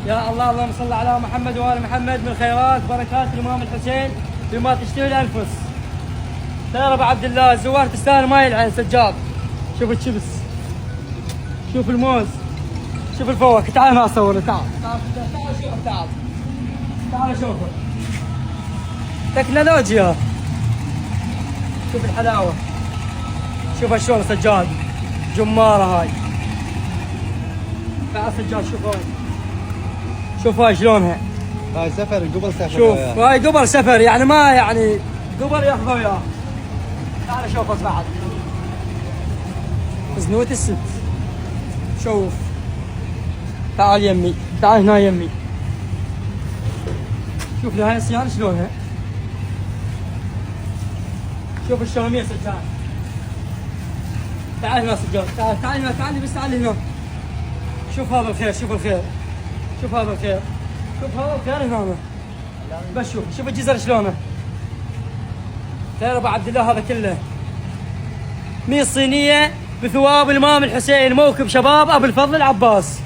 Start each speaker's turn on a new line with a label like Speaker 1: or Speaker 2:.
Speaker 1: يا الله اللهم صل على محمد وآل محمد من خيرات بركات الإمام الحسين بما تشتهي الأنفس. يا ابو عبد الله الزوار تستاهل ما يلعن سجاد. شوف الشبس، شوف الموز، شوف الفواكه. تعال ما اصور، تعال شوف، تعال شوفه تكنولوجيا. شوف الحلاوه، شوف شلون سجاد جماره هاي. تعال سجاد شوف هاي، شوف هاي شلونها.
Speaker 2: هاي سفر قبل سفر.
Speaker 1: شوف هاي قبل سفر، يعني ما يعني قبل ياخذوا وياه. تعال شوفه بعد زنوة الست. شوف تعال يمي، تعال هنا يمي. شوف هاي السيارة شلونها. شوف الشامية سجاد. تعال هنا سجاد، تعال هنا، تعال بس تعال هنا. شوف هذا الخير، شوف الخير، شوف هذا الخير، شوف هذا الخير هنا. بس شوف الجزر شلونه. خير ابو عبد الله هذا كله 100 صينية بثواب الإمام الحسين، موكب شباب أبو الفضل العباس.